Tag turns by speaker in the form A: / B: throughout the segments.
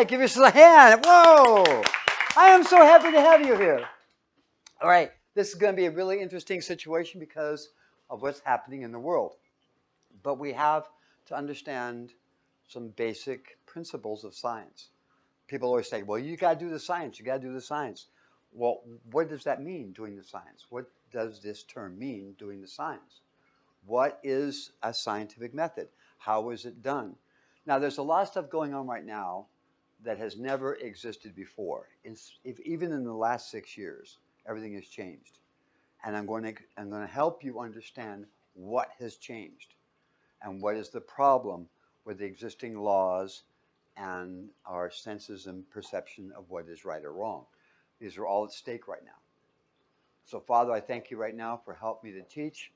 A: Give yourself a hand. Whoa! I am so happy to have you here. All right, this is going to be a really interesting situation because of what's happening in the world. But we have to understand some basic principles of science. People always say, well, you got to do the science. You got to do the science. Well, what does that mean, doing the science? What does this term mean, doing the science? What is a scientific method? How is it done? Now, there's a lot of stuff going on right now that has never existed before. Even in the last 6 years, everything has changed. And I'm going to help you understand what has changed and what is the problem with the existing laws and our senses and perception of what is right or wrong. These are all at stake right now. So, Father, I thank you right now for helping me to teach,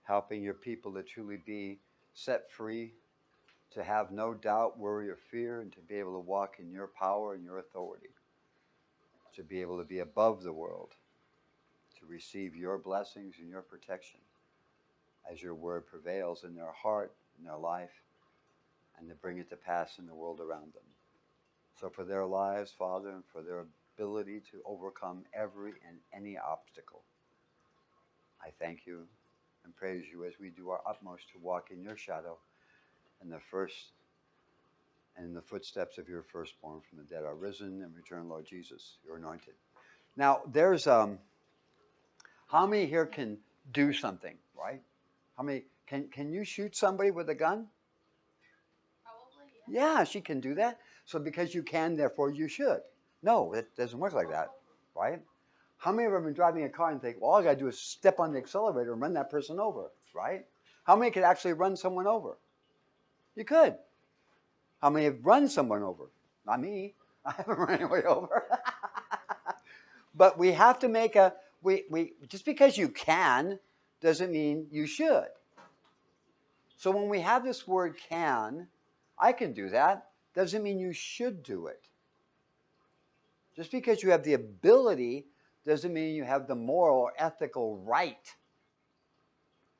A: helping your people to truly be set free, to have no doubt, worry, or fear, and to be able to walk in your power and your authority, to be able to be above the world, to receive your blessings and your protection as your word prevails in their heart, in their life, and to bring it to pass in the world around them. So for their lives, Father, and for their ability to overcome every and any obstacle, I thank you and praise you as we do our utmost to walk in your shadow and in the footsteps of your firstborn from the dead are risen and return, Lord Jesus, you're anointed. Now, there's how many here can do something, right? How many can you shoot somebody with a gun?
B: Probably,
A: Yeah, she can do that. So because you can, therefore you should. No, it doesn't work like that, right? How many of you have been driving a car and think, well, all I got to do is step on the accelerator and run that person over, right? How many could actually run someone over? You could. How many have run someone over? Not me. I haven't run anybody over. But we have to make we just because you can doesn't mean you should. So when we have this word can, I can do that, doesn't mean you should do it. Just because you have the ability doesn't mean you have the moral or ethical right.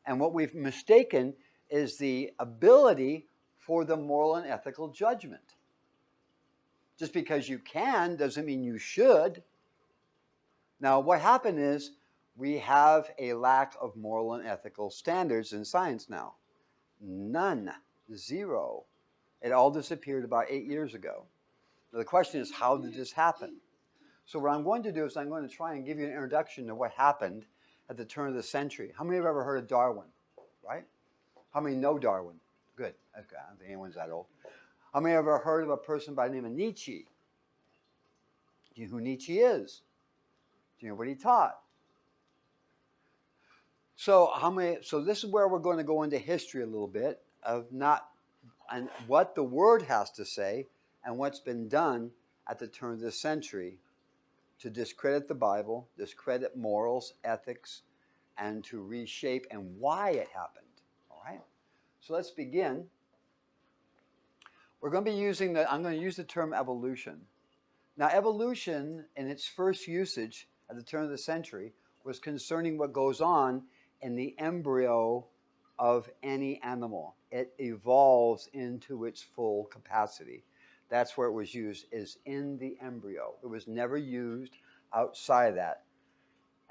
A: And what we've mistaken is the ability for the moral and ethical judgment. Just because you can doesn't mean you should. Now, what happened is we have a lack of moral and ethical standards in science now. None. Zero. It all disappeared about 8 years ago. Now, the question is, how did this happen? So what I'm going to do is I'm going to try and give you an introduction to what happened at the turn of the century. How many have ever heard of Darwin? Right? How many know Darwin? Good. Okay. I don't think anyone's that old. How many have ever heard of a person by the name of Nietzsche? Do you know who Nietzsche is? Do you know what he taught? So this is where we're going to go into history a little bit of and what the word has to say and what's been done at the turn of this century to discredit the Bible, discredit morals, ethics, and to reshape and why it happened. All right? So let's begin. We're going to be I'm going to use the term evolution. Now, evolution in its first usage at the turn of the century was concerning what goes on in the embryo of any animal. It evolves into its full capacity. That's where it was used, is in the embryo. It was never used outside of that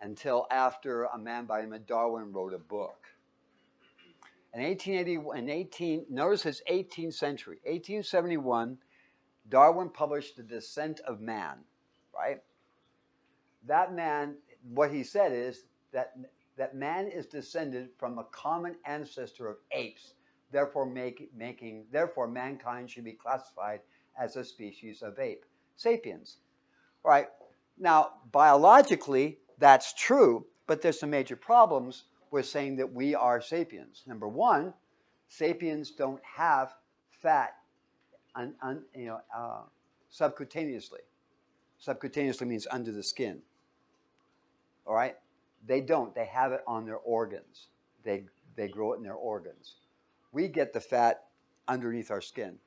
A: until after a man by the name of Darwin wrote a book. In 1880, notice it's 18th century, 1871, Darwin published The Descent of Man, right? That man, what he said is that man is descended from a common ancestor of apes. Therefore, therefore, mankind should be classified as a species of ape, sapiens. All right. Now, biologically, that's true, but there's some major problems with saying that we are sapiens. Number one, sapiens don't have fat, subcutaneously. Subcutaneously means under the skin. All right. They don't. They have it on their organs. They grow it in their organs. We get the fat underneath our skin.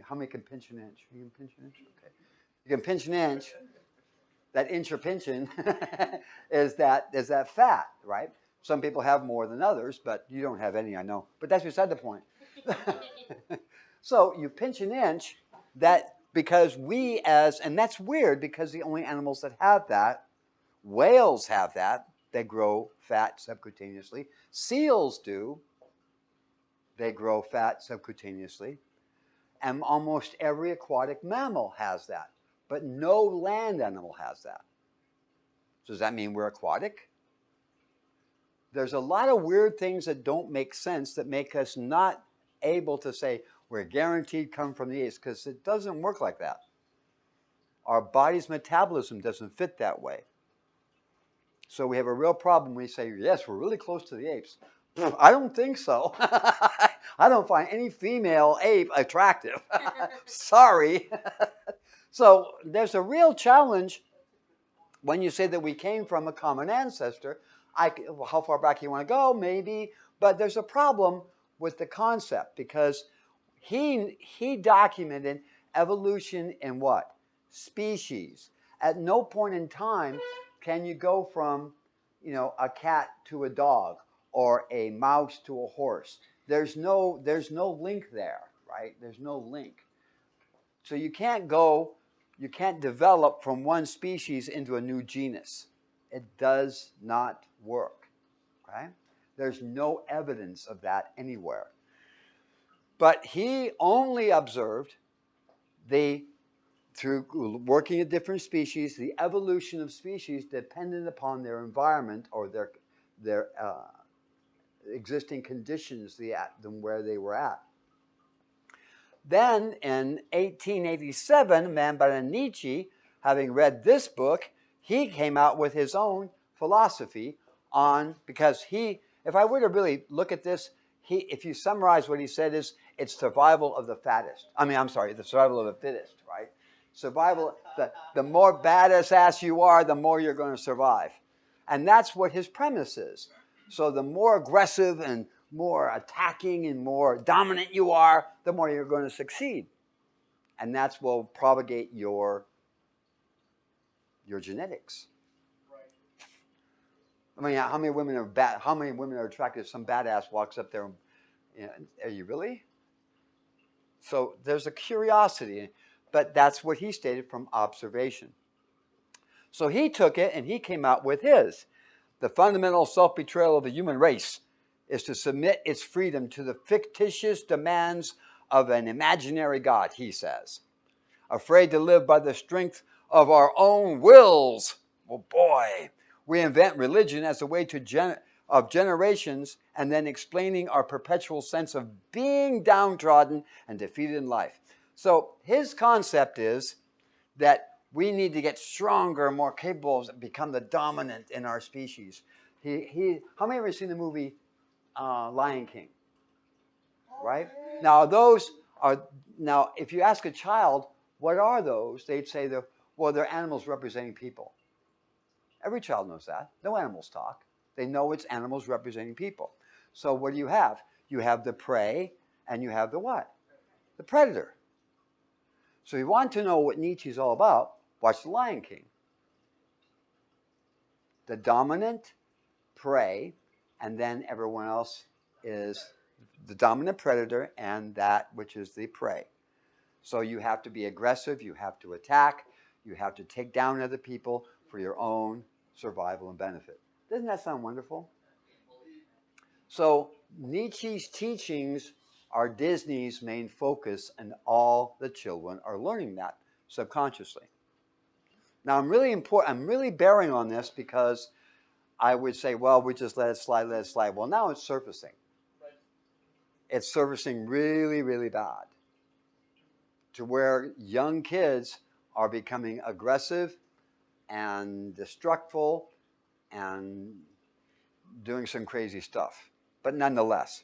A: How many can pinch an inch? You can pinch an inch? Okay. You can pinch an inch. That inch or pinching is that fat, right? Some people have more than others, but you don't have any, I know. But that's beside the point. So you pinch an inch, that because and that's weird because the only animals that have that, whales have that, they grow fat subcutaneously. Seals do, they grow fat subcutaneously. And almost every aquatic mammal has that, but no land animal has that. So does that mean we're aquatic? There's a lot of weird things that don't make sense that make us not able to say we're guaranteed come from the apes, because it doesn't work like that. Our body's metabolism doesn't fit that way. So we have a real problem when we say, yes, we're really close to the apes. I don't think so. I don't find any female ape attractive. Sorry. So there's a real challenge when you say that we came from a common ancestor. How far back you want to go, maybe, but there's a problem with the concept because he documented evolution in what? Species. At no point in time can you go from, a cat to a dog or a mouse to a horse. There's no link there, right? There's no link. So you can't develop from one species into a new genus. It does not work, right? There's no evidence of that anywhere. But he only observed through working at different species, the evolution of species dependent upon their environment or their existing conditions, where they were at. Then in 1887, a man by the name of Nietzsche, having read this book, he came out with his own philosophy because if I were to really look at this, if you summarize what he said is, it's survival of the fattest. The survival of the fittest, right? Survival, the more badass ass you are, the more you're going to survive. And that's what his premise is. So the more aggressive and more attacking and more dominant you are, the more you're going to succeed. And that will propagate your genetics. Right. How many women are attracted if some badass walks up there and, are you really? So there's a curiosity, but that's what he stated from observation. So he took it and he came out with the fundamental self-betrayal of the human race is to submit its freedom to the fictitious demands of an imaginary God, he says. Afraid to live by the strength of our own wills. Oh boy. We invent religion as a way of generations and then explaining our perpetual sense of being downtrodden and defeated in life. So his concept is that we need to get stronger, more capable, become the dominant in our species. How many have ever seen the movie Lion King? Right? Now if you ask a child, what are those? They'd say they're animals representing people. Every child knows that. No animals talk. They know it's animals representing people. So what do you have? You have the prey and you have the what? The predator. So if you want to know what Nietzsche's all about, watch The Lion King. The dominant prey, and then everyone else is the dominant predator and that which is the prey. So you have to be aggressive, you have to attack, you have to take down other people for your own survival and benefit. Doesn't that sound wonderful? So Nietzsche's teachings are Disney's main focus, and all the children are learning that subconsciously. Now I'm really bearing on this because I would say, well, we just let it slide. Well, now it's surfacing. It's surfacing really, really bad to where young kids are becoming aggressive and destructive and doing some crazy stuff, but nonetheless.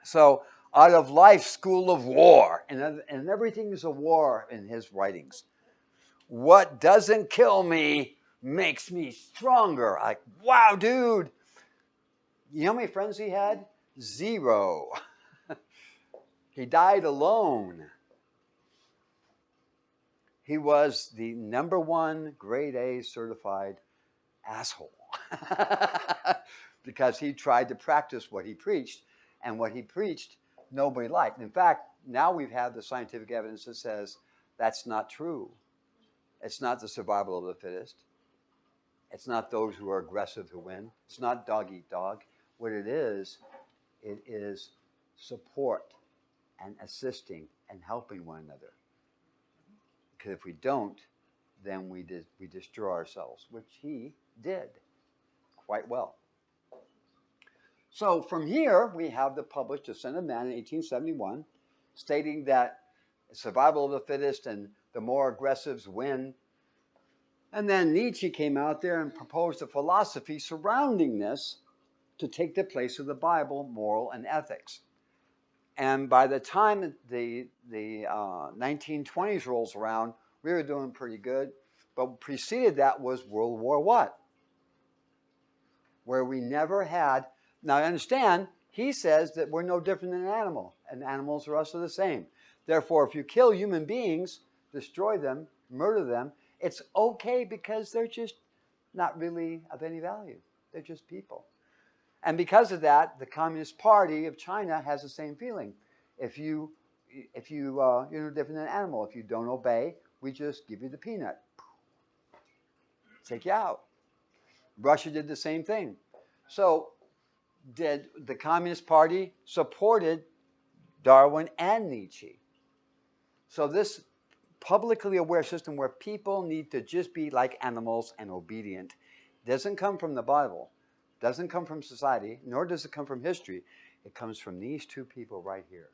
A: So out of life, school of war, and everything is a war in his writings. What doesn't kill me makes me stronger. Like, wow, dude. You know how many friends he had? 0. He died alone. He was the #1 grade A certified asshole because he tried to practice what he preached, and what he preached nobody liked. In fact, now we've had the scientific evidence that says That's not true. It's not the survival of the fittest. It's not those who are aggressive who win. It's not dog eat dog. What it is support and assisting and helping one another. Because if we don't, then we destroy ourselves, which he did quite well. So from here, we have the published Descent of Man in 1871, stating that survival of the fittest and the more aggressives win. And then Nietzsche came out there and proposed a philosophy surrounding this to take the place of the Bible, moral, and ethics. And by the time the 1920s rolls around, we were doing pretty good. But preceded that was World War what? Where we never had. Now, understand, he says that we're no different than an animal, and animals are also the same. Therefore, if you kill human beings, destroy them, murder them, it's okay because they're just not really of any value. They're just people. And because of that, the Communist Party of China has the same feeling. You're no different than an animal. If you don't obey, we just give you the peanut. Take you out. Russia did the same thing. So did the Communist Party supported Darwin and Nietzsche. So this publicly aware system where people need to just be like animals and obedient doesn't come from the Bible, doesn't come from society, nor does it come from history. It comes from these two people right here.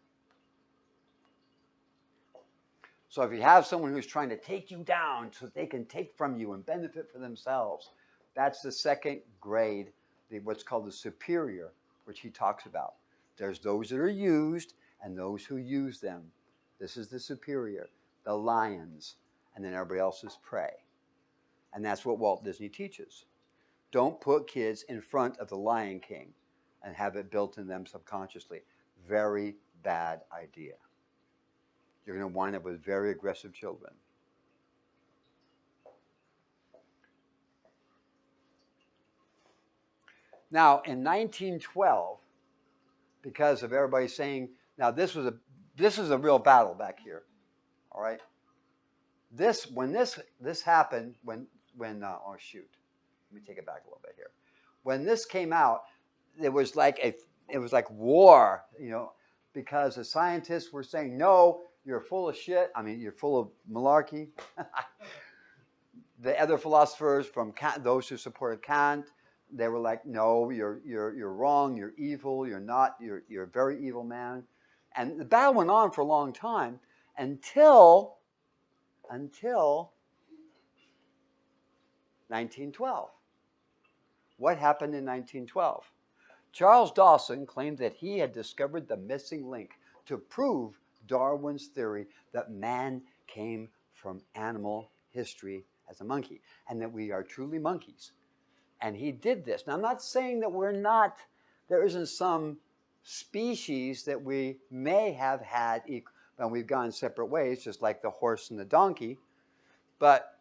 A: So if you have someone who's trying to take you down so they can take from you and benefit for themselves, that's the second grade, what's called the superior, which he talks about. There's those that are used and those who use them. This is the superior, the lions, and then everybody else is prey. And that's what Walt Disney teaches. Don't put kids in front of the Lion King and have it built in them subconsciously. Very bad idea. You're going to wind up with very aggressive children. Now, in 1912, because of everybody saying, now this is a real battle back here, all right? When this happened, oh shoot, let me take it back a little bit here. When this came out, it was like war, because the scientists were saying, no, you're full of shit. I mean, you're full of malarkey. The other philosophers from Kant, those who supported Kant, they were like, no, you're wrong, you're evil, you're not, you're a very evil man. And the battle went on for a long time until 1912. What happened in 1912? Charles Dawson claimed that he had discovered the missing link to prove Darwin's theory that man came from animal history as a monkey and that we are truly monkeys. And he did this. Now, I'm not saying that there isn't some species that we may have had, and we've gone separate ways, just like the horse and the donkey, but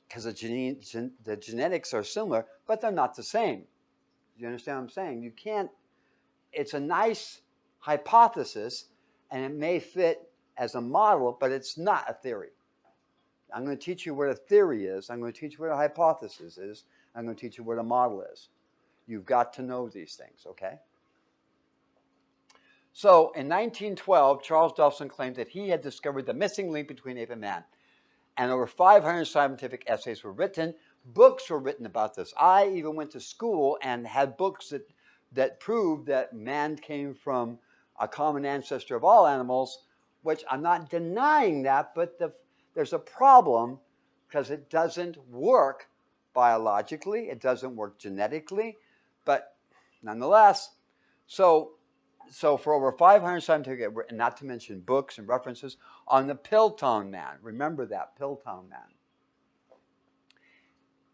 A: because the genetics are similar, but they're not the same. You understand what I'm saying? You can't, it's a nice hypothesis, and it may fit as a model, but it's not a theory. I'm going to teach you what a theory is. I'm going to teach you what a hypothesis is. I'm going to teach you what a model is. You've got to know these things, okay? So in 1912, Charles Dawson claimed that he had discovered the missing link between ape and man. And over 500 scientific essays were written. Books were written about this. I even went to school and had books that proved that man came from a common ancestor of all animals, which I'm not denying that, but there's a problem because it doesn't work biologically, it doesn't work genetically, but nonetheless, so for over 500 scientific, not to mention books and references on the Piltdown man. Remember that, Piltdown man.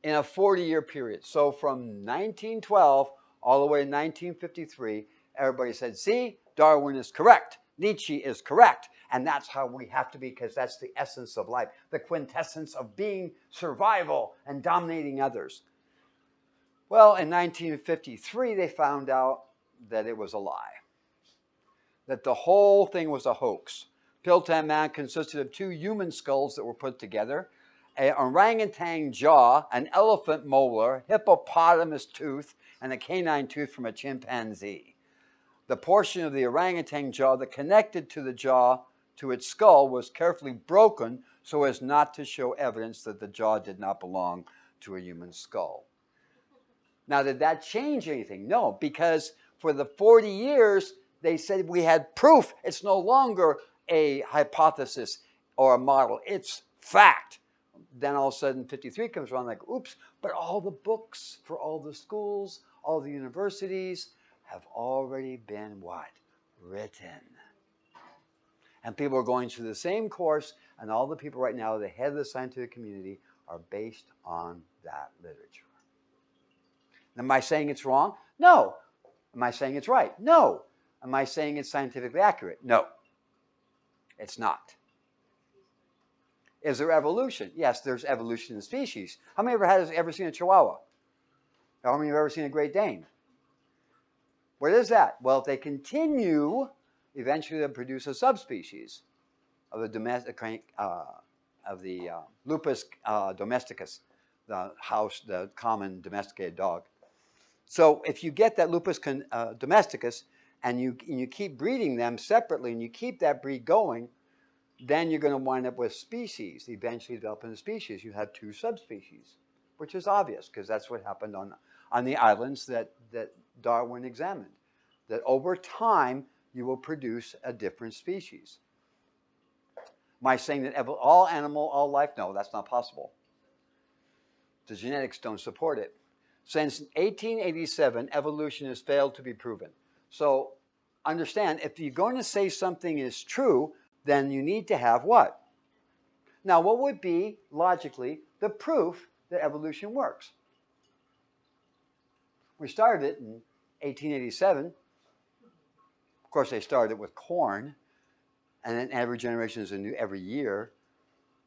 A: In a 40-year period. So from 1912 all the way to 1953, everybody said, see, Darwin is correct. Nietzsche is correct. And that's how we have to be, because that's the essence of life, the quintessence of being survival and dominating others. Well, in 1953, they found out that it was a lie, that the whole thing was a hoax. Piltdown man consisted of 2 human skulls that were put together, an orangutan jaw, an elephant molar, hippopotamus tooth, and a canine tooth from a chimpanzee. The portion of the orangutan jaw that connected to the jaw to its skull was carefully broken so as not to show evidence that the jaw did not belong to a human skull. Now, did that change anything? No, because for the 40 years, they said we had proof. It's no longer a hypothesis or a model. It's fact. Then all of a sudden, 53 comes around like, oops, but all the books for all the schools, all the universities have already been what? Written. And people are going through the same course, and all the people right now, the head of the scientific community, are based on that literature. Am I saying it's wrong? No. Am I saying it's right? No. Am I saying it's scientifically accurate? No. It's not. Is there evolution? Yes, there's evolution in species. How many have ever seen a Chihuahua? How many have ever seen a Great Dane? What is that? Well, if they continue, eventually they'll produce a subspecies of the Lupus domesticus, the common domesticated dog. So if you get that Lupus domesticus and you keep breeding them separately and you keep that breed going, then you're going to wind up with species, eventually developing a species. You have 2 subspecies, which is obvious because that's what happened on the islands that Darwin examined, that over time you will produce a different species. Am I saying that all life? No, that's not possible. The genetics don't support it. Since 1887, evolution has failed to be proven. So understand, if you're going to say something is true, then you need to have what? Now, what would be, logically, the proof that evolution works? We started it in 1887. Of course, they started it with corn, and then every generation is new every year.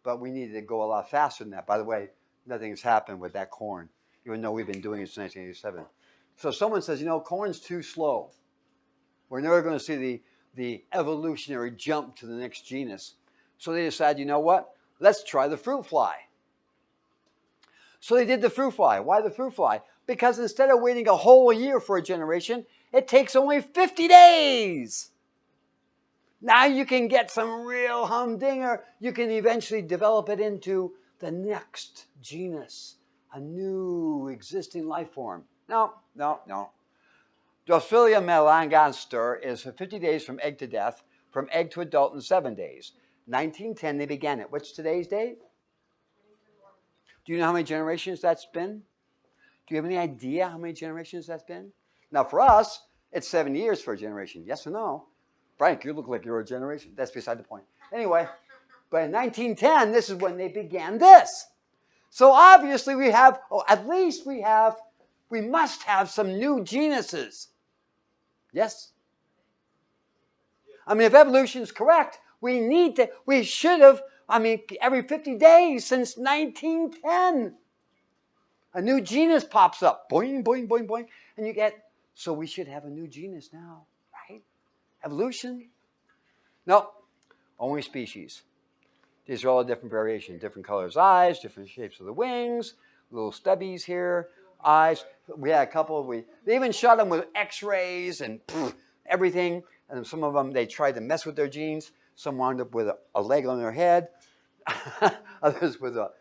A: But we needed to go a lot faster than that. By the way, nothing has happened with that corn, even though we've been doing it since 1987. So someone says, corn's too slow. We're never going to see the evolutionary jump to the next genus. So they decide, you know what? Let's try the fruit fly. So they did the fruit fly. Why the fruit fly? Because instead of waiting a whole year for a generation, it takes only 50 days. Now you can get some real humdinger. You can eventually develop it into the next genus, a new existing life form. No. Drosophila melanogaster is 50 days from egg to death, from egg to adult in 7 days. 1910, they began it. What's today's date? Do you know how many generations that's been? Do you have any idea how many generations that's been? Now, for us, it's 7 years for a generation. Yes or no? Frank, you look like you're a generation. That's beside the point. Anyway, but in 1910, this is when they began this. So obviously we must have some new genuses. Yes? I mean, if evolution is correct, we should have, every 50 days since 1910, a new genus pops up. Boing, boing, boing, boing. And so we should have a new genus now, right? Evolution? No, only species. These are all different variations, different colors, eyes, different shapes of the wings, little stubbies here, eyes. We had a couple, they even shot them with x-rays and everything. And some of them, they tried to mess with their genes. Some wound up with a leg on their head. Others with a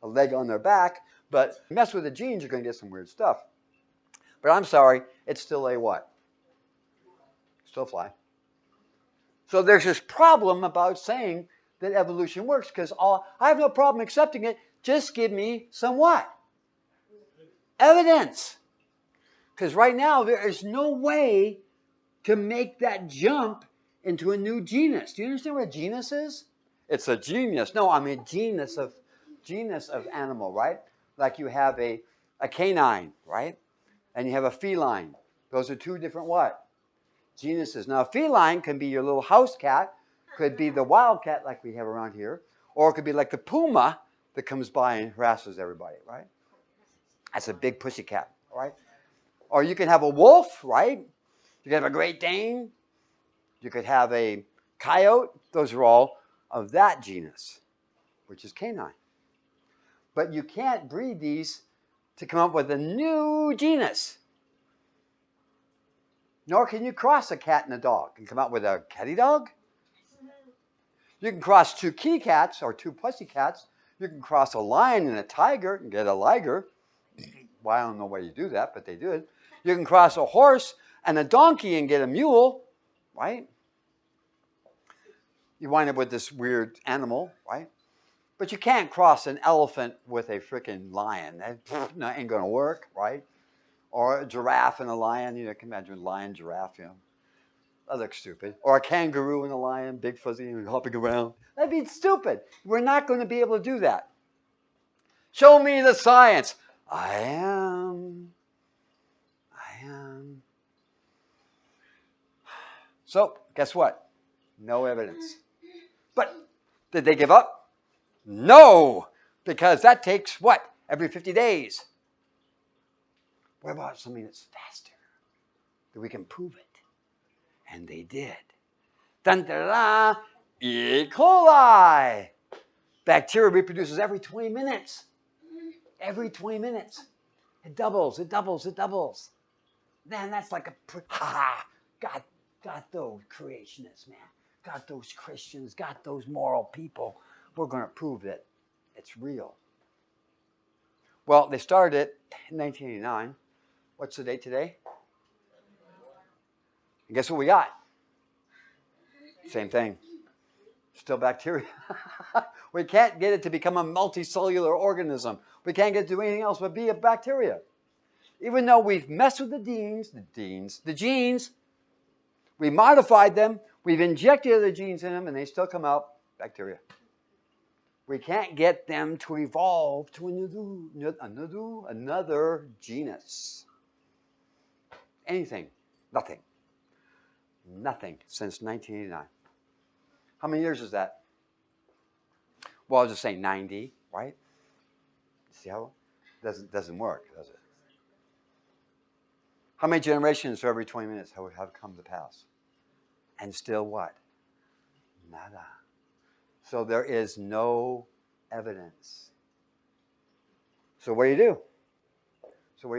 A: leg on their back. But mess with the genes, you're going to get some weird stuff. But I'm sorry, it's still a what? Still a fly. So there's this problem about saying that evolution works, because I have no problem accepting it. Just give me some what? Evidence. Because right now there is no way to make that jump into a new genus. Do you understand what a genus is? It's a genius. No, I mean genus of animal, right? Like you have a canine, right? And you have a feline. Those are 2 different what? Genuses. Now, a feline can be your little house cat, could be the wildcat like we have around here, or it could be like the puma that comes by and harasses everybody, right? That's a big pussy cat, right? Or you can have a wolf, right? You can have a Great Dane. You could have a coyote, those are all of that genus, which is canine. But you can't breed these to come up with a new genus. Nor can you cross a cat and a dog and come up with a catty dog. You can cross two kitty cats or two pussy cats. You can cross a lion and a tiger and get a liger. Well, I don't know why you do that, but they do it. You can cross a horse and a donkey and get a mule, right? You wind up with this weird animal, right? But you can't cross an elephant with a freaking lion. That ain't going to work, right? Or a giraffe and a lion. You know, can imagine a lion, giraffe, you know. That looks stupid. Or a kangaroo and a lion, big fuzzy and hopping around. That'd be stupid. We're not going to be able to do that. Show me the science. I am. So, guess what? No evidence. But did they give up? No, because that takes what? Every 50 days. What about something that's faster? That we can prove it. And they did. Dun, da, da, da. E. coli. Bacteria reproduces every 20 minutes. Every 20 minutes. It doubles. Man, that's like got those creationists, man. Got those Christians, got those moral people. We're going to prove that it's real. Well, they started it in 1989. What's the date today? And guess what we got? Same thing. Still bacteria. We can't get it to become a multicellular organism. We can't get it to do anything else but be a bacteria. Even though we've messed with the genes, we modified them, we've injected other genes in them, and they still come out bacteria. We can't get them to evolve to another genus. Anything. Nothing. Nothing since 1989. How many years is that? Well, I'll just say 90, right? See how it doesn't work, does it? How many generations for every 20 minutes have come to pass? And still what? Nada. So there is no evidence. So what do you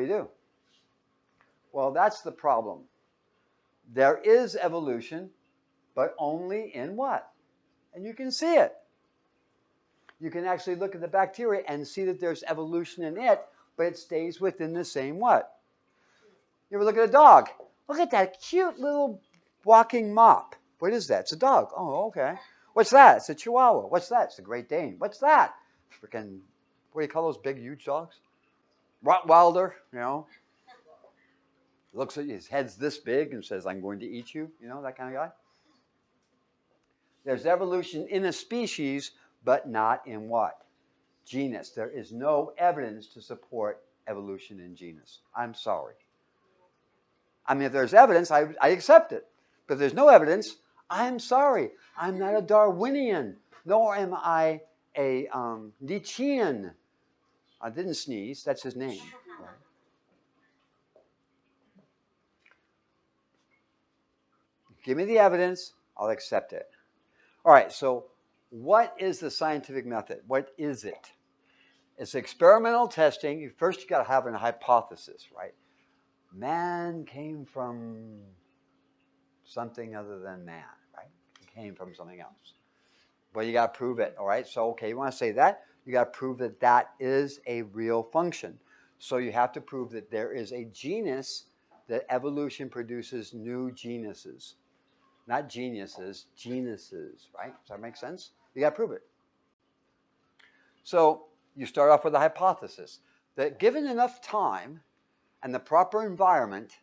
A: do? Well, that's the problem. There is evolution, but only in what? And you can see it. You can actually look at the bacteria and see that there's evolution in it, but it stays within the same what? You ever look at a dog? Look at that cute little walking mop. What is that? It's a dog. Oh, okay. What's that? It's a Chihuahua. What's that? It's a Great Dane. What's that? Freaking, what do you call those big, huge dogs? Rottweiler, you know. Looks at his head's this big and says, I'm going to eat you. You know, that kind of guy. There's evolution in a species, but not in what? Genus. There is no evidence to support evolution in genus. I'm sorry. I mean, if there's evidence, I accept it. But if there's no evidence, I'm sorry. I'm not a Darwinian, nor am I a Nietzschean. I didn't sneeze. That's his name. Right? Give me the evidence. I'll accept it. All right, so what is the scientific method? What is it? It's experimental testing. First, you got to have a hypothesis, right? Man came from something other than man, right? He came from something else. But you got to prove it, all right? So, okay, you want to say that? You got to prove that that is a real function. So you have to prove that there is a genus, that evolution produces new genuses. Not geniuses, genuses, right? Does that make sense? You got to prove it. So you start off with a hypothesis that given enough time and the proper environment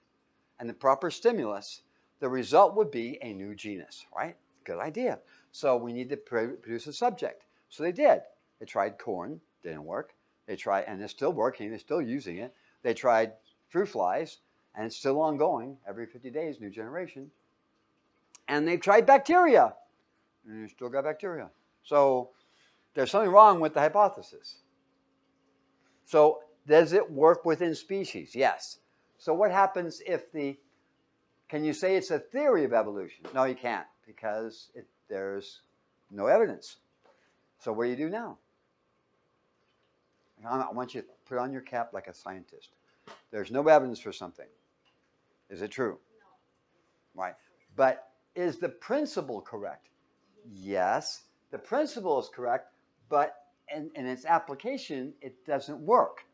A: and the proper stimulus, the result would be a new genus, right? Good idea. So we need to produce a subject. So they did. They tried corn, didn't work. They tried, and it's still working, they're still using it. They tried fruit flies, and it's still ongoing. Every 50 days, new generation. And they've tried bacteria, and you still got bacteria. So there's something wrong with the hypothesis. So does it work within species? Yes. So what happens if the Can you say it's a theory of evolution? No, you can't, because there's no evidence. So what do you do now? I want you to put on your cap like a scientist. There's no evidence for something. Is it true? No. Right. But is the principle correct? Yes, the principle is correct, but in its application, it doesn't work.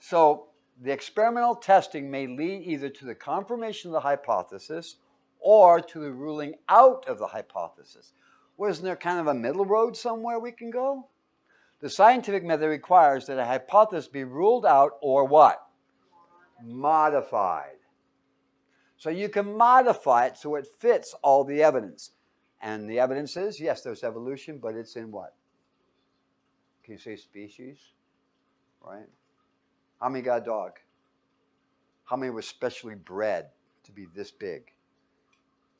A: So the experimental testing may lead either to the confirmation of the hypothesis or to the ruling out of the hypothesis. Wasn't there kind of a middle road somewhere we can go? The scientific method requires that a hypothesis be ruled out or what? Modified. So you can modify it so it fits all the evidence. And the evidence is, yes, there's evolution, but it's in what? Can you say species? Right? How many got a dog? How many were specially bred to be this big?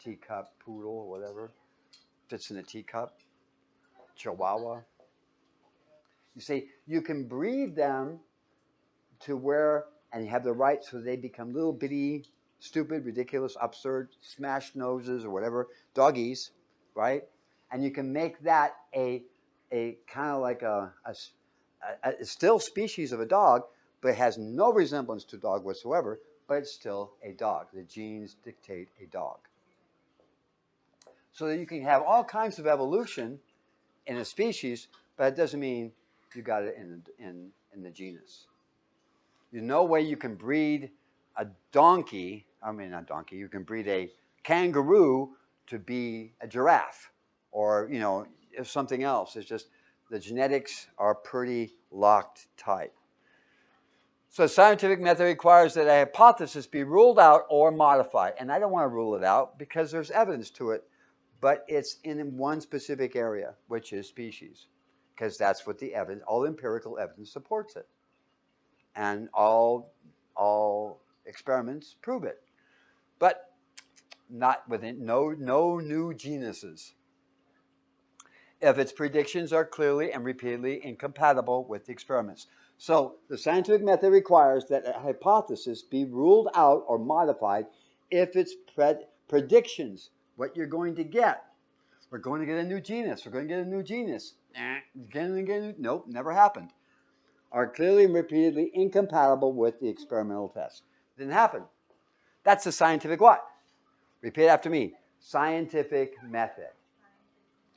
A: Teacup, poodle, whatever. Fits in a teacup. Chihuahua. You see, you can breed them to where, and you have the right so they become little bitty, stupid, ridiculous, absurd, smashed noses or whatever, doggies, right? And you can make that a kind of like a still species of a dog, but it has no resemblance to a dog whatsoever, but it's still a dog. The genes dictate a dog. So that you can have all kinds of evolution in a species, but it doesn't mean you got it in the genus. There's no way you can breed a donkey, not donkey, you can breed a kangaroo to be a giraffe or, something else. It's just the genetics are pretty locked tight. So scientific method requires that a hypothesis be ruled out or modified. And I don't want to rule it out because there's evidence to it, but it's in one specific area, which is species, because that's what the evidence, all empirical evidence supports it. And all experiments prove it. But not within, no new genuses. If its predictions are clearly and repeatedly incompatible with the experiments. So the scientific method requires that a hypothesis be ruled out or modified if its predictions, what you're going to get. We're going to get a new genus. We're going to get a new genus. Nope, never happened. Are clearly and repeatedly incompatible with the experimental test. Didn't happen. That's the scientific what? Repeat after me. Scientific method.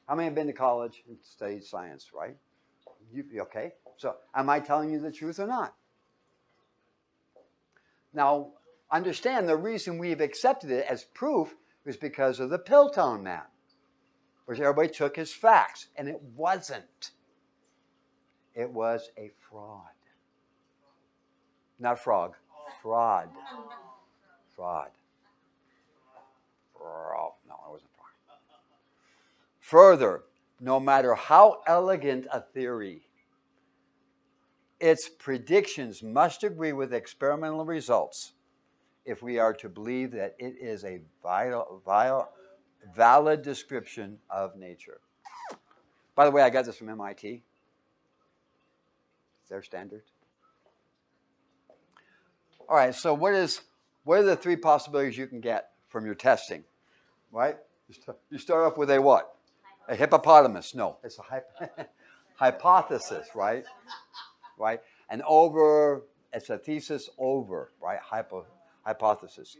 A: How many have been to college and studied science, right? Okay. So am I telling you the truth or not? Now, understand the reason we've accepted it as proof is because of the Piltdown man, which everybody took as facts, and it wasn't. It was a fraud. Not frog. Fraud. Fraud. No, it wasn't fraud. Further, no matter how elegant a theory, its predictions must agree with experimental results if we are to believe that it is a valid description of nature. By the way, I got this from MIT. It's their standard. All right, so what are the three possibilities you can get from your testing, right? You start off with a what? A hippopotamus. No, it's a hypothesis, right? Right? And it's a thesis over, right? Hypothesis.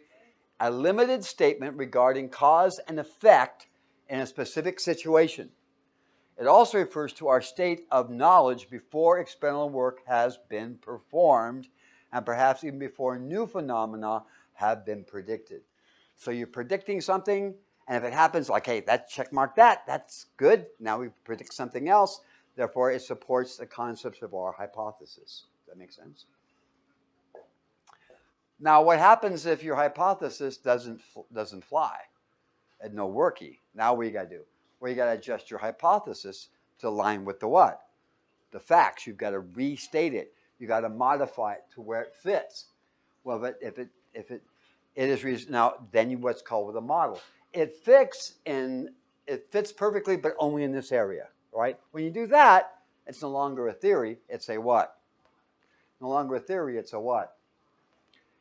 A: A limited statement regarding cause and effect in a specific situation. It also refers to our state of knowledge before experimental work has been performed and perhaps even before new phenomena have been predicted. So you're predicting something, and if it happens, like, hey, that check mark that's good. Now we predict something else. Therefore, it supports the concepts of our hypothesis. Does that make sense? Now, what happens if your hypothesis doesn't fly? And no worky. Now what you got to do? Well, you got to adjust your hypothesis to align with the what? The facts. You've got to restate it. You got to modify it to where it fits. Well, but if it is now, then what's called with a model. It fits perfectly, but only in this area, right? When you do that, it's no longer a theory. It's a what? No longer a theory. It's a what?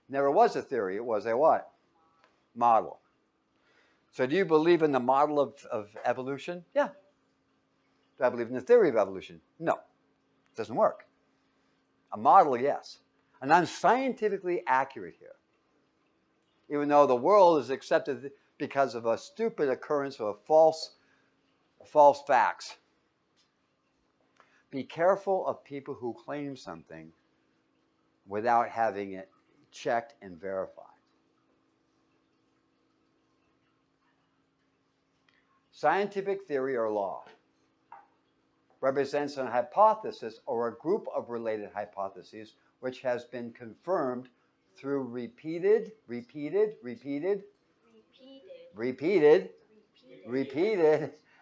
A: Never was a theory. It was a what? Model. So do you believe in the model of evolution? Yeah. Do I believe in the theory of evolution? No. It doesn't work. A model, yes. And I'm scientifically accurate here. Even though the world is accepted because of a stupid occurrence of false facts. Be careful of people who claim something without having it checked and verified. Scientific theory or law represents an hypothesis or a group of related hypotheses which has been confirmed through repeated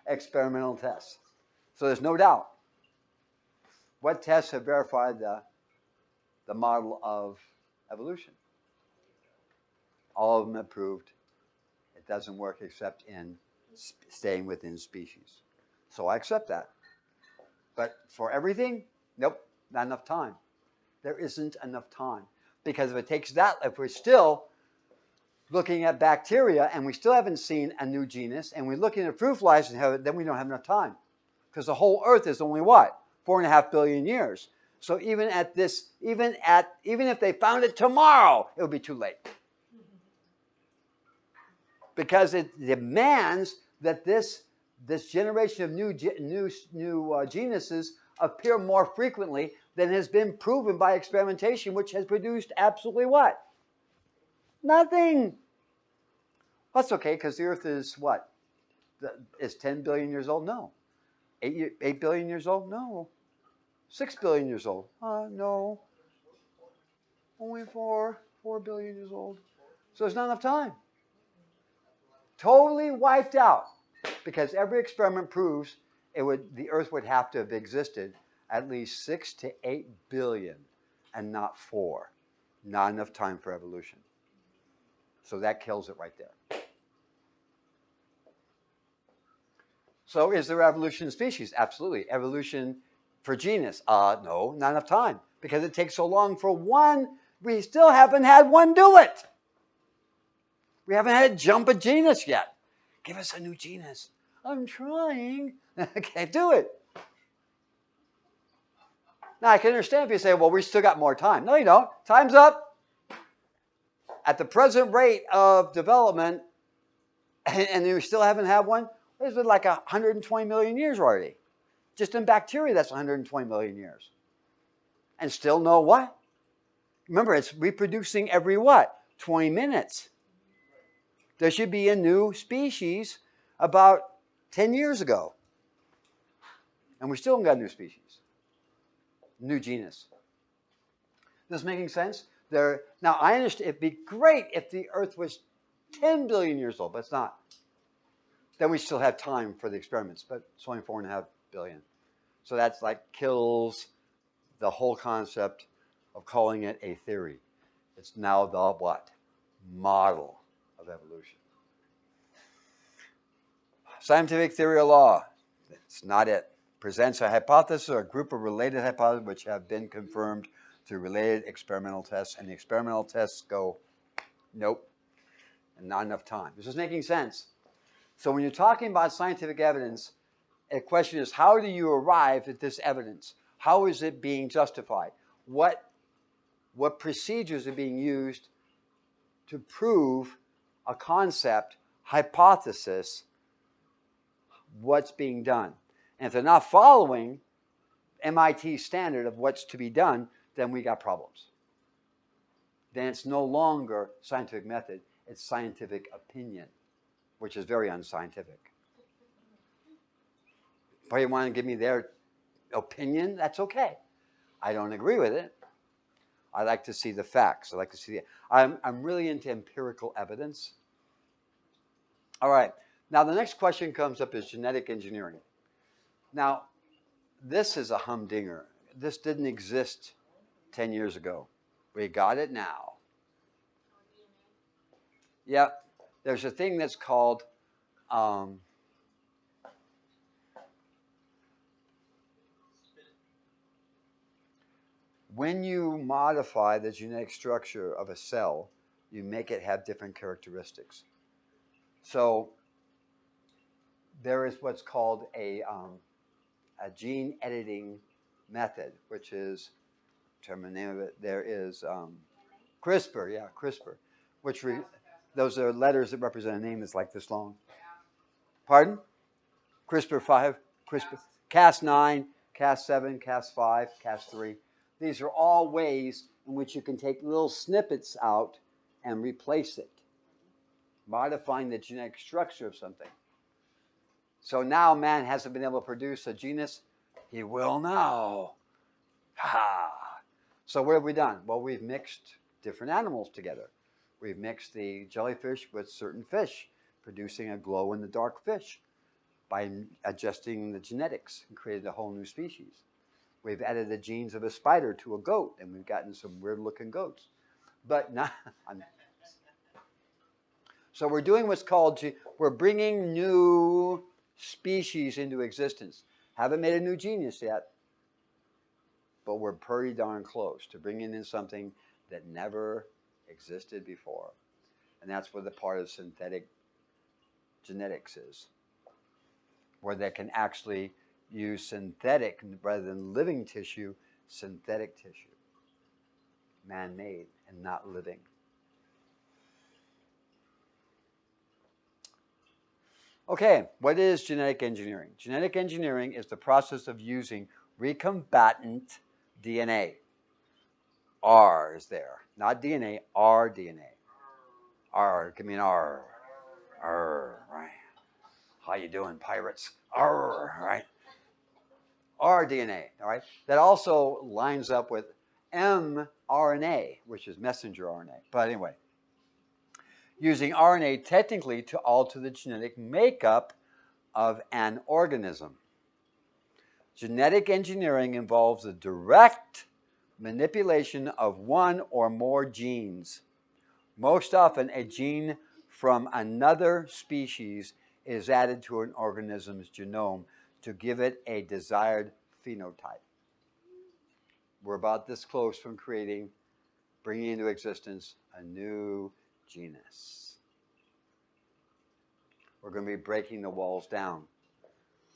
A: experimental tests. So there's no doubt. What tests have verified the model of evolution? All of them have proved it doesn't work except in staying within species. So I accept that. But for everything, nope, not enough time. There isn't enough time. Because if it takes that, if we're still looking at bacteria and we still haven't seen a new genus, and we're looking at fruit flies, and then we don't have enough time. Because the whole Earth is only what? 4.5 billion years. So even if they found it tomorrow, it would be too late. Because it demands that this generation of new genuses appear more frequently than has been proven by experimentation, which has produced absolutely what? Nothing. That's okay, because the Earth is what? Is 10 billion years old? No. 8 billion years old? No. 6 billion years old? No. Only 4 billion years old. So there's not enough time. Totally wiped out. Because every experiment proves the Earth would have to have existed at least 6 to 8 billion and not 4. Not enough time for evolution. So that kills it right there. So is there evolution in species? Absolutely. Evolution for genus? No, not enough time. Because it takes so long for one. We still haven't had one do it. We haven't had jump a genus yet. Give us a new genus. I'm trying. I can't do it. Now, I can understand if you say, well, we still got more time. No, you don't. Time's up. At the present rate of development, and you still haven't had one, it's been like 120 million years already. Just in bacteria, that's 120 million years. And still no what? Remember, it's reproducing every what? 20 minutes. There should be a new species about 10 years ago. And we still haven't got a new species. New genus. This making sense? Now, I understand it'd be great if the Earth was 10 billion years old, but it's not. Then we still have time for the experiments, but it's only 4.5 billion. So that's like kills the whole concept of calling it a theory. It's now the what? Model of evolution. Scientific theory or law. It's not it. Presents a hypothesis or a group of related hypotheses which have been confirmed through related experimental tests, and the experimental tests go, nope, and not enough time. This is making sense. So when you're talking about scientific evidence, the question is, how do you arrive at this evidence? How is it being justified? What procedures are being used to prove a concept, hypothesis, what's being done? And if they're not following MIT's standard of what's to be done, then we got problems. Then it's no longer scientific method, it's scientific opinion, which is very unscientific. But you want to give me their opinion? That's okay. I don't agree with it. I like to see the facts. I like to see I'm really into empirical evidence. All right. Now the next question comes up is genetic engineering. Now, this is a humdinger. This didn't exist 10 years ago. We got it now. Yeah, there's a thing that's called when you modify the genetic structure of a cell, you make it have different characteristics. So there is what's called a gene editing method, which is, term the name of it, there is CRISPR, yeah, CRISPR, which those are letters that represent a name that's like this long. Pardon? CRISPR-5, CRISPR, Cas9, Cas7, Cas5, Cas3. These are all ways in which you can take little snippets out and replace it, modifying the genetic structure of something. So now man hasn't been able to produce a genus. He will now. Ha! So what have we done? Well, we've mixed different animals together. We've mixed the jellyfish with certain fish, producing a glow-in-the-dark fish by adjusting the genetics and created a whole new species. We've added the genes of a spider to a goat, and we've gotten some weird-looking goats. But not. So we're doing what's called, we're bringing new species into existence. Haven't made a new genus yet, but we're pretty darn close to bringing in something that never existed before. And that's where the part of synthetic genetics is, where they can actually use synthetic, rather than living tissue, synthetic tissue, man-made and not living. Okay, what is genetic engineering? Genetic engineering is the process of using recombinant DNA. R is there, not DNA, R DNA. R, give me an R. R, right. How you doing, pirates? R, right. rDNA, all right? That also lines up with mRNA, which is messenger RNA. But anyway, using RNA technically to alter the genetic makeup of an organism. Genetic engineering involves the direct manipulation of one or more genes. Most often, a gene from another species is added to an organism's genome to give it a desired phenotype. We're about this close from bringing into existence a new genus. We're going to be breaking the walls down,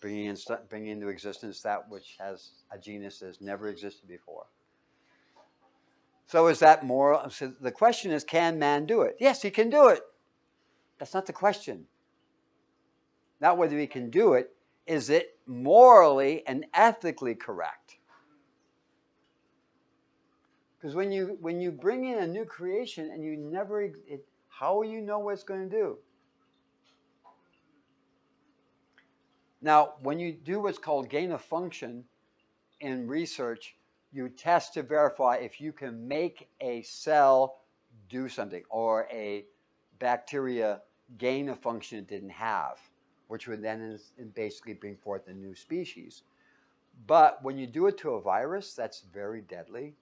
A: bringing into existence that which has a genus that has never existed before. So is that moral? So the question is, can man do it? Yes, he can do it. That's not the question. Not whether he can do it, is it morally and ethically correct? Because when you bring in a new creation and you never, how will you know what it's going to do? Now, when you do what's called gain of function in research, you test to verify if you can make a cell do something or a bacteria gain a function it didn't have, which would then basically bring forth a new species. But when you do it to a virus, that's very deadly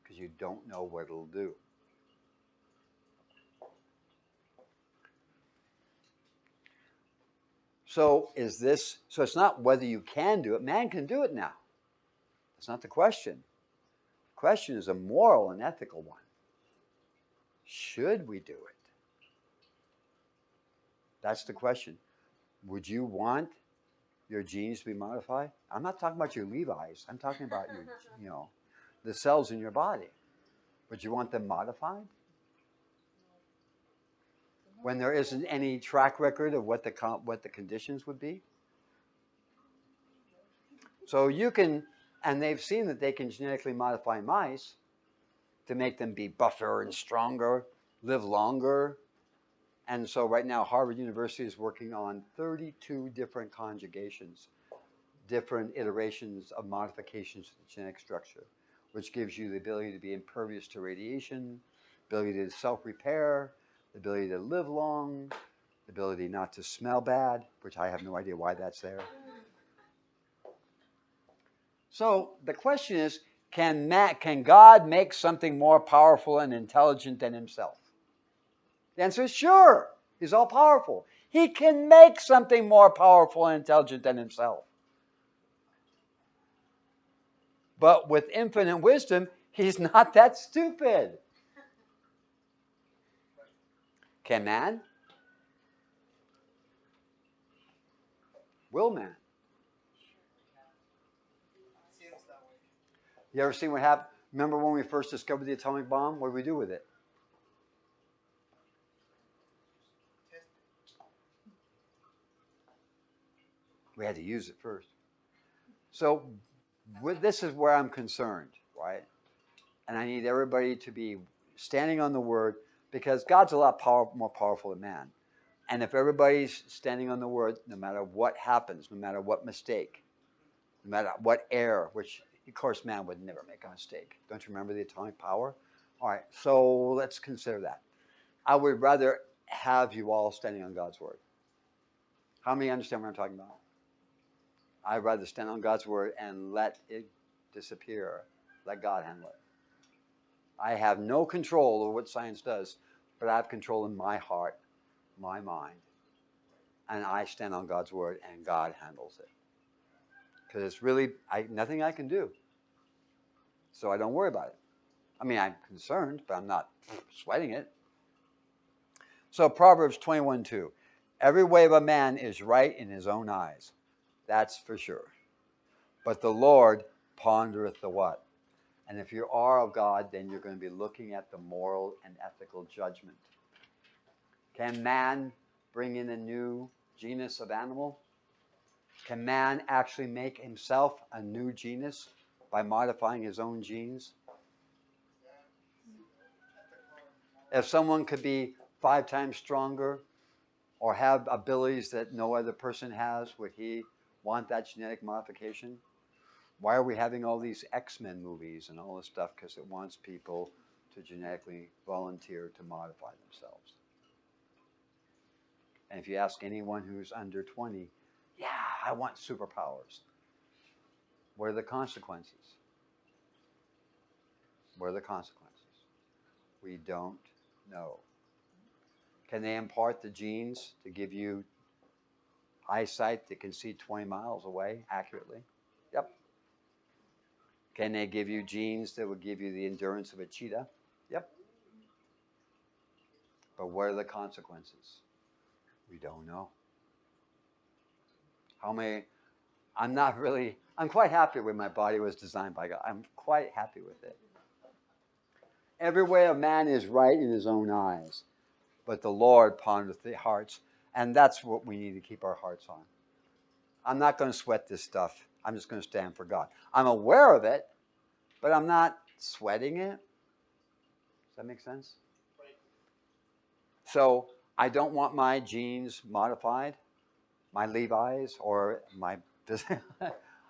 A: because you don't know what it'll do. So it's not whether you can do it. Man can do it now. That's not the question. The question is a moral and ethical one. Should we do it? That's the question. Would you want your genes to be modified? I'm not talking about your Levi's. I'm talking about your, the cells in your body. Would you want them modified? When there isn't any track record of what the conditions would be? So you can, and they've seen that they can genetically modify mice to make them be buffer and stronger, live longer. And so right now, Harvard University is working on 32 different conjugations, different iterations of modifications to the genetic structure, which gives you the ability to be impervious to radiation, ability to self-repair, the ability to live long, the ability not to smell bad, which I have no idea why that's there. So the question is, can God make something more powerful and intelligent than himself? The answer is sure. He's all powerful. He can make something more powerful and intelligent than himself. But with infinite wisdom, he's not that stupid. Can man? Will man? You ever seen what happened? Remember when we first discovered the atomic bomb? What did we do with it? We had to use it first. So this is where I'm concerned, right? And I need everybody to be standing on the word, because God's a lot more powerful than man. And if everybody's standing on the word, no matter what happens, no matter what mistake, no matter what error, which of course man would never make a mistake. Don't you remember the atomic power? All right, so let's consider that. I would rather have you all standing on God's word. How many understand what I'm talking about? I'd rather stand on God's word and let it disappear. Let God handle it. I have no control over what science does, but I have control in my heart, my mind. And I stand on God's word and God handles it. Because it's really nothing I can do. So I don't worry about it. I mean, I'm concerned, but I'm not sweating it. So Proverbs 21:2. Every way of a man is right in his own eyes. That's for sure. But the Lord pondereth the what? And if you are of God, then you're going to be looking at the moral and ethical judgment. Can man bring in a new genus of animal? Can man actually make himself a new genus by modifying his own genes? If someone could be 5 times stronger or have abilities that no other person has, would he want that genetic modification? Why are we having all these X-Men movies and all this stuff? Because it wants people to genetically volunteer to modify themselves. And if you ask anyone who's under 20, yeah, I want superpowers. What are the consequences? What are the consequences? We don't know. Can they impart the genes to give you eyesight that can see 20 miles away accurately? Yep. Can they give you genes that will give you the endurance of a cheetah? Yep. But what are the consequences? We don't know. I'm quite happy with my body was designed by God. I'm quite happy with it. Every way of man is right in his own eyes, but the Lord pondereth the hearts, and that's what we need to keep our hearts on. I'm not going to sweat this stuff. I'm just going to stand for God. I'm aware of it, but I'm not sweating it. Does that make sense? Right. So I don't want my genes modified, my Levi's or my...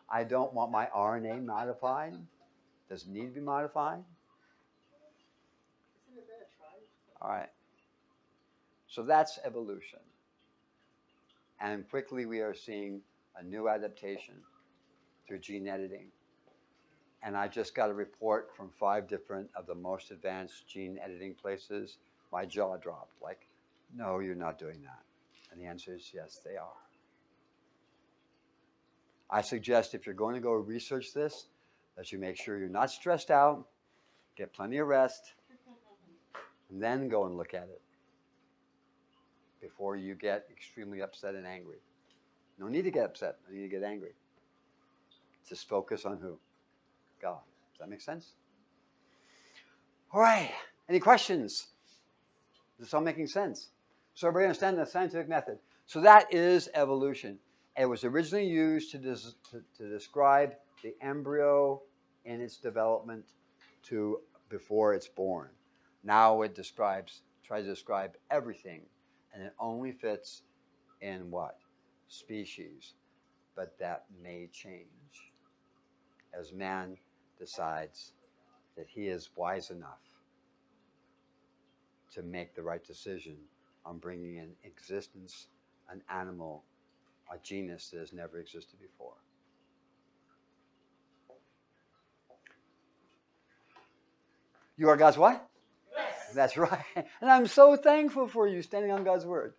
A: I don't want my RNA modified. Does it need to be modified? All right. So that's evolution. And quickly we are seeing a new adaptation through gene editing. And I just got a report from 5 different of the most advanced gene editing places. My jaw dropped. Like, no, you're not doing that. And the answer is yes, they are. I suggest if you're going to go research this, that you make sure you're not stressed out, get plenty of rest, and then go and look at it before you get extremely upset and angry. No need to get upset. No need to get angry. Just focus on who? God. Does that make sense? All right. Any questions? Is this all making sense? So everybody understand the scientific method. So that is evolution. It was originally used to describe the embryo in its development to before it's born. Now it tries to describe everything, and it only fits in what? Species. But that may change as man decides that he is wise enough to make the right decision on bringing in existence an animal, a genus that has never existed before. You are God's what? Yes. That's right. And I'm so thankful for you standing on God's word.